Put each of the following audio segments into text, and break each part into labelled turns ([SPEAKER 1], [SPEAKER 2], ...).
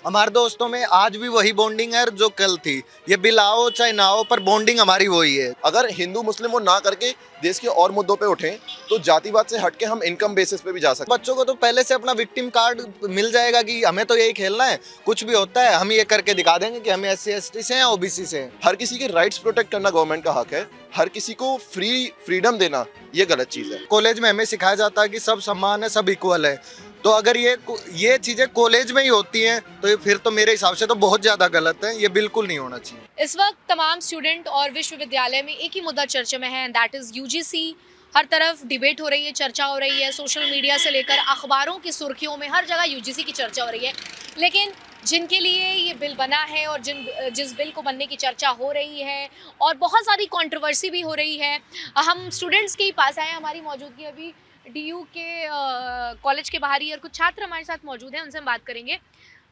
[SPEAKER 1] हमारे दोस्तों में आज भी वही बॉन्डिंग है जो कल थी। ये बिल आओ चाहे ना आओ, पर बॉन्डिंग हमारी वही है।
[SPEAKER 2] अगर हिंदू मुस्लिम वो ना करके देश के और मुद्दों पे उठें तो जातिवाद से हटके हम इनकम बेसिस पे भी जा सकते हैं।
[SPEAKER 1] बच्चों को तो पहले से अपना विक्टिम कार्ड मिल जाएगा कि हमें तो यही खेलना है, कुछ भी होता है हम ये करके दिखा देंगे कि हमें SC ST से हैं, OBC से हैं।
[SPEAKER 2] हर किसी के राइट्स प्रोटेक्ट करना गवर्नमेंट का हक है। हर किसी को फ्रीडम देना ये गलत चीज है।
[SPEAKER 1] कॉलेज में हमें सिखाया जाता है कि सब समान है, सब इक्वल है। तो अगर ये चीजें कॉलेज में ही होती हैं तो ये फिर तो मेरे हिसाब से तो बहुत ज्यादा गलत है। ये बिल्कुल नहीं होना चाहिए।
[SPEAKER 3] इस वक्त तमाम स्टूडेंट और विश्वविद्यालय में एक ही मुद्दा चर्चा में है, एंड दैट इज़ UGC। हर तरफ डिबेट हो रही है, चर्चा हो रही है, सोशल मीडिया से लेकर अखबारों की सुर्खियों में हर जगह UGC की चर्चा हो रही है। लेकिन जिनके लिए ये बिल बना है और जिस बिल को बनने की चर्चा हो रही है और बहुत सारी कंट्रोवर्सी भी हो रही है, हम स्टूडेंट्स के ही पास आए। हमारी मौजूदगी अभी DU के कॉलेज के बाहर ही, और कुछ छात्र हमारे साथ मौजूद हैं, उनसे हम बात करेंगे।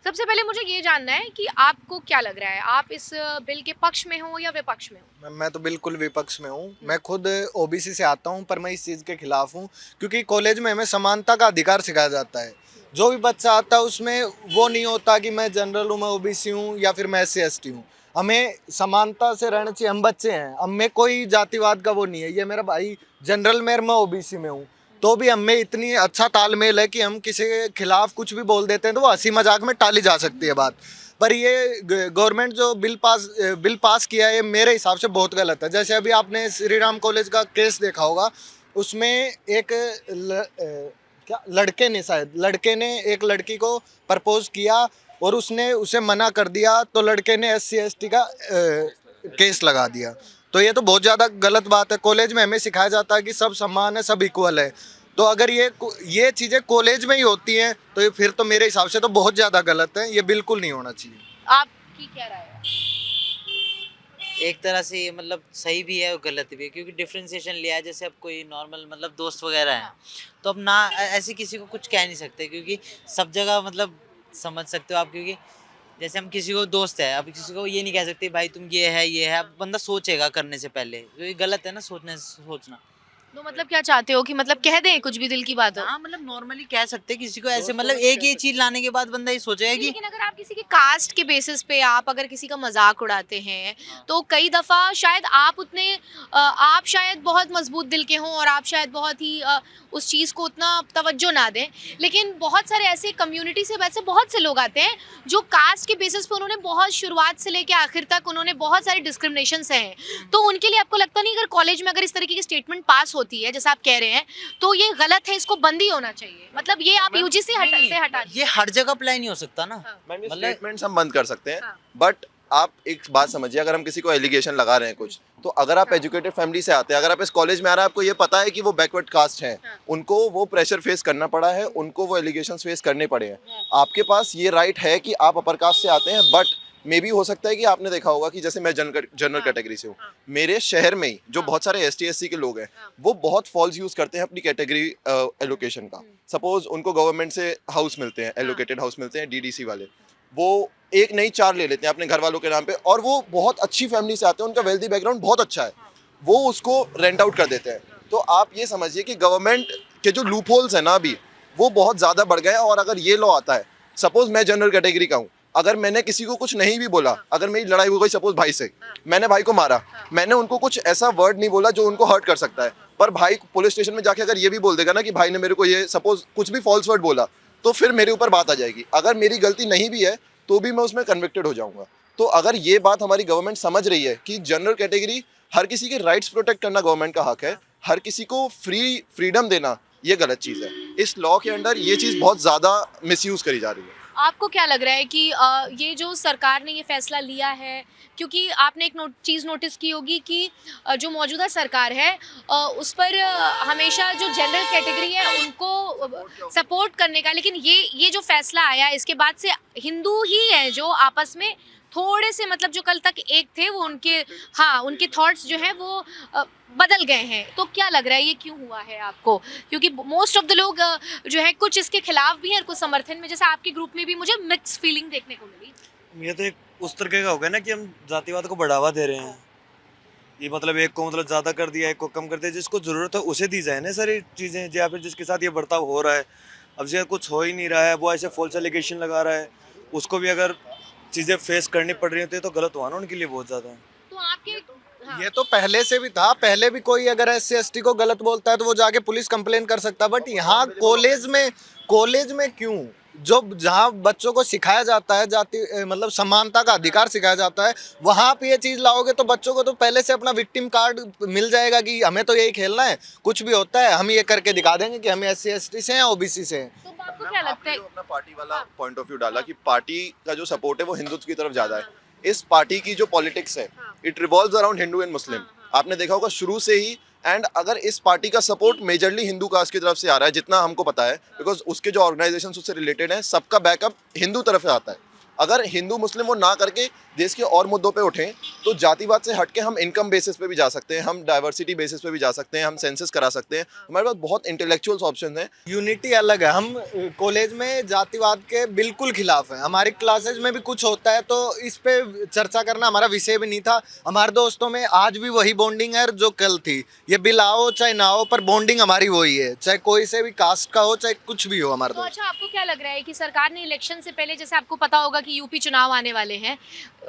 [SPEAKER 3] सबसे पहले मुझे ये जानना है कि आपको क्या लग रहा है, आप इस बिल के पक्ष में हो या विपक्ष में हो?
[SPEAKER 1] मैं तो बिल्कुल विपक्ष में हूँ। मैं खुद OBC से आता हूँ, पर मैं इस चीज़ के खिलाफ हूँ क्योंकि कॉलेज में हमें समानता का अधिकार सिखाया जाता है। जो भी बच्चा आता है उसमें वो नहीं होता कि मैं जनरल हूँ, मैं OBC हूँ या फिर मैं SC ST हूँ। हमें समानता से रहना चाहिए। हम बच्चे हैं, हम में कोई जातिवाद का वो नहीं है। ये मेरा भाई जनरल में, मैं OBC में हूँ, तो भी हमें इतनी अच्छा तालमेल है कि हम किसी के खिलाफ कुछ भी बोल देते हैं तो वो हंसी मजाक में टाली जा सकती है बात। पर ये गवर्नमेंट जो बिल पास किया है, ये मेरे हिसाब से बहुत गलत है। जैसे अभी आपने श्री राम कॉलेज का केस देखा होगा, उसमें एक लड़के ने एक लड़की को प्रपोज किया और उसने उसे मना कर दिया, तो लड़के ने SC ST का केस लगा दिया। तो ये तो बहुत ज़्यादा गलत बात है। कॉलेज में हमें सिखाया जाता है कि सब समान है, सब इक्वल है। तो अगर ये चीज़ें कॉलेज में ही होती हैं तो ये फिर तो मेरे हिसाब से तो बहुत ज़्यादा गलत है। ये बिल्कुल नहीं होना चाहिए।
[SPEAKER 3] आपकी क्या राय है?
[SPEAKER 4] एक तरह से ये मतलब सही भी है और गलत भी है, क्योंकि डिफ्रेंसिएशन लिया है। जैसे अब कोई नॉर्मल मतलब दोस्त वगैरह हैं तो अब ना ऐसे किसी को कुछ कह नहीं सकते, क्योंकि सब जगह मतलब समझ सकते हो आप। क्योंकि जैसे हम किसी को दोस्त है, अब किसी को ये नहीं कह सकते भाई तुम ये है, अब बंदा सोचेगा करने से पहले। तो ये गलत है ना, सोचना।
[SPEAKER 3] तो मतलब क्या चाहते हो कि मतलब कह दें कुछ भी दिल की बात हो?
[SPEAKER 4] हाँ मतलब नॉर्मली कह सकते किसी को ऐसे, मतलब एक ये चीज लाने के बाद बंदा ये सोचेगा कि
[SPEAKER 3] लेकिन अगर आप किसी के कास्ट के बेसिस पे आप अगर किसी का मजाक उड़ाते हैं तो कई दफ़ा शायद आप शायद बहुत मजबूत दिल के हों और आप शायद बहुत ही उस चीज़ को उतना तवज्जो ना दें। लेकिन बहुत सारे ऐसे कम्युनिटी से वैसे बहुत से लोग आते हैं जो कास्ट के बेसिस पे उन्होंने बहुत शुरुआत से लेके आखिर तक उन्होंने बहुत सारे डिस्क्रिमिनेशन हैं। तो उनके लिए आपको लगता नहीं अगर कॉलेज में अगर इस तरीके की स्टेटमेंट पास होती है जैसा आप कह रहे हैं तो ये गलत है, इसको बंद ही होना चाहिए? मतलब ये आप UGC से हटा
[SPEAKER 4] ये हर जगह अप्लाई नहीं हो सकता ना।
[SPEAKER 2] मतलब स्टेटमेंट्स हम बंद कर सकते हैं, बट आप एक बात समझिए, अगर हम किसी को एलिगेशन लगा रहे हैं कुछ, तो अगर आप एजुकेटेड फैमिली से आते हैं, अगर आप इस कॉलेज में आ रहे हैं, आपको ये पता है कि वो बैकवर्ड कास्ट हैं, उनको वो प्रेशर फेस करना पड़ा है, उनको वो एलिगेशंस फेस करने पड़े हैं। आपके पास ये राइट है कि आप अपर कास्ट से आते हैं, बट मे भी हो सकता है कि आपने देखा होगा कि जैसे मैं जनरल कैटेगरी से हूँ, मेरे शहर में ही जो बहुत सारे ST SC के लोग हैं वो बहुत फॉल्स यूज करते हैं अपनी कैटेगरी एलोकेशन का। सपोज उनको गवर्नमेंट से हाउस मिलते हैं, एलोकेटेड हाउस मिलते हैं DDC वाले, वो एक नहीं 4 ले लेते हैं अपने घर वालों के नाम पे, और वो बहुत अच्छी फैमिली से आते हैं, उनका वेल्दी बैकग्राउंड बहुत अच्छा है, वो उसको रेंट आउट कर देते हैं। तो आप ये समझिए कि गवर्नमेंट के जो लूप होल्स है ना अभी, वो बहुत ज़्यादा बढ़ गए हैं। और अगर ये लॉ आता है, सपोज मैं जनरल कैटेगरी का हूँ, अगर मैंने किसी को कुछ नहीं भी बोला, अगर मेरी लड़ाई हो गई सपोज भाई से, मैंने भाई को मारा, मैंने उनको कुछ ऐसा वर्ड नहीं बोला जो उनको हर्ट कर सकता है, पर भाई पुलिस स्टेशन में जाके अगर ये भी बोल देगा ना कि भाई ने मेरे को ये सपोज कुछ भी फॉल्स वर्ड बोला, तो फिर मेरे ऊपर बात आ जाएगी। अगर मेरी गलती नहीं भी है तो भी मैं उसमें कन्विक्टेड हो जाऊंगा। तो अगर ये बात हमारी गवर्नमेंट समझ रही है कि जनरल कैटेगरी, हर किसी के राइट्स प्रोटेक्ट करना गवर्नमेंट का हक है, हर किसी को फ्रीडम देना ये गलत चीज़ है। इस लॉ के अंडर ये चीज़ बहुत ज़्यादा मिसयूज करी जा रही है।
[SPEAKER 3] आपको क्या लग रहा है कि ये जो सरकार ने ये फैसला लिया है, क्योंकि आपने एक चीज़ नोटिस की होगी कि जो मौजूदा सरकार है उस पर हमेशा जो जनरल कैटेगरी है उनको सपोर्ट करने का, लेकिन ये जो फैसला आया इसके बाद से हिंदू ही हैं जो आपस में थोड़े से मतलब जो कल तक एक थे वो उनके थॉट्स जो हैं वो बदल गए हैं। तो क्या लग रहा है ये क्यों हुआ है आपको? क्योंकि मोस्ट ऑफ द लोग जो है कुछ इसके खिलाफ भी हैं और कुछ समर्थन में, जैसे आपके ग्रुप में भी मुझे मिक्स फीलिंग देखने को मिली।
[SPEAKER 5] ये तो एक उस तरीके का हो गया ना कि हम जातिवाद को बढ़ावा दे रहे हैं। ये मतलब एक को मतलब ज़्यादा कर दिया, एक को कम कर दिया। जिसको ज़रूरत है उसे दी जाए ना सारी चीज़ें, या फिर जिसके साथ ये बर्ताव हो रहा है। अब जैसे कुछ हो ही नहीं रहा है, वो ऐसे फॉल्स एलिगेशन लगा रहा है, उसको भी अगर चीज़ें फेस करनी पड़ रही होती है तो गलत हुआ ना उनके लिए बहुत ज़्यादा।
[SPEAKER 3] तो आपके हाँ,
[SPEAKER 1] ये तो पहले से भी था, पहले भी कोई अगर SC ST को गलत बोलता है तो वो जाके पुलिस कंप्लेन कर सकता है, बट यहाँ कॉलेज में क्यों? जो जहाँ बच्चों को सिखाया जाता है मतलब समानता का अधिकार सिखाया जाता है, वहाँ पे ये चीज़ लाओगे तो बच्चों को तो पहले से अपना विक्टिम कार्ड मिल जाएगा कि हमें तो यही खेलना है, कुछ भी होता है हम ये करके दिखा देंगे कि हम SC ST से हैं, OBC से हैं।
[SPEAKER 3] तो आपको क्या लगता है?
[SPEAKER 2] अपना पार्टी वाला पॉइंट ऑफ व्यू डाला कि पार्टी का जो सपोर्ट है वो हिंदुत्व की तरफ ज्यादा है। इस पार्टी की जो पॉलिटिक्स है it revolves around Hindu and Muslim. आपने देखा होगा शुरू से ही। एंड अगर इस पार्टी का सपोर्ट मेजरली हिंदू कास्ट की तरफ से आ रहा है, जितना हमको पता है, बिकॉज उसके जो ऑर्गेनाइजेशन उससे रिलेटेड है, सबका बैकअप हिंदू तरफ से आता है। अगर हिंदू मुस्लिम वो ना करके देश के और मुद्दों पे उठें तो जातिवाद से हटके हम इनकम बेसिस पे भी जा सकते हैं, हम डाइवर्सिटी बेसिस पे भी जा सकते हैं, हम सेंसस करा सकते हैं। हमारे पास बहुत इंटेलेक्चुअल्स ऑप्शन हैं।
[SPEAKER 1] यूनिटी अलग है। हम कॉलेज में जातिवाद के बिल्कुल खिलाफ हैं। हमारी क्लासेज में भी कुछ होता है तो इस पे चर्चा करना हमारा विषय भी नहीं था। हमारे दोस्तों में आज भी वही बॉन्डिंग है जो कल थी। ये बिल आओ चाहे ना हो, पर बॉन्डिंग हमारी वही है, चाहे कोई से भी कास्ट का हो, चाहे कुछ भी हो हमारे
[SPEAKER 3] तो
[SPEAKER 1] दोस्त।
[SPEAKER 3] अच्छा, आपको क्या लग रहा है कि सरकार ने इलेक्शन से पहले, जैसे आपको पता होगा कि यूपी चुनाव आने वाले हैं,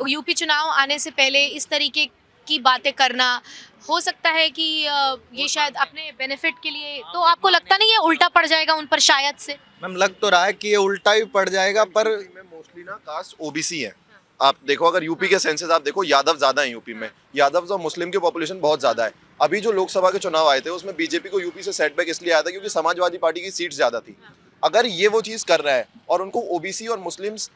[SPEAKER 3] यूपी चुनाव आने से पहले इस तरीके की बातें करना हो सकता है कि ये शायद अपने बेनिफिट के लिए, तो आपको लगता नहीं है उल्टा पड़ जाएगा उन पर शायद से?
[SPEAKER 1] मैम लग तो रहा है कि ये उल्टा ही पड़ जाएगा, पर
[SPEAKER 2] मोस्टली ना कास्ट ओबीसी है। आप देखो अगर यूपी के सेंसस आप देखो, यादव ज्यादा है यूपी में, यादव और मुस्लिम की पॉपुलेशन बहुत ज्यादा है। अभी जो लोकसभा के चुनाव आए थे उसमें बीजेपी को यूपी से सेटबैक इसलिए आया था क्योंकि समाजवादी पार्टी की सीट्स ज्यादा थी। अगर ये वो चीज़ कर रहा है और उनको ओबीसी और मुस्लिम्स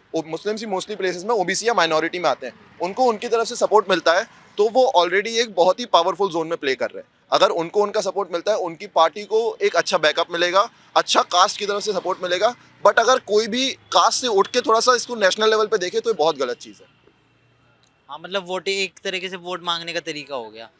[SPEAKER 2] ही मोस्टली प्लेसेस में ओबीसी या माइनॉरिटी में आते हैं, उनको उनकी तरफ से सपोर्ट मिलता है तो वो ऑलरेडी एक बहुत ही पावरफुल जोन में प्ले कर रहे हैं। अगर उनको उनका सपोर्ट मिलता है, उनकी पार्टी को एक अच्छा बैकअप मिलेगा, अच्छा कास्ट की तरफ से सपोर्ट मिलेगा। बट अगर कोई भी कास्ट से उठ के थोड़ा सा इसको नेशनल लेवल पे देखे तो ये बहुत गलत चीज़ है।
[SPEAKER 4] हाँ, मतलब वोट एक तरीके से वोट मांगने का तरीका हो गया।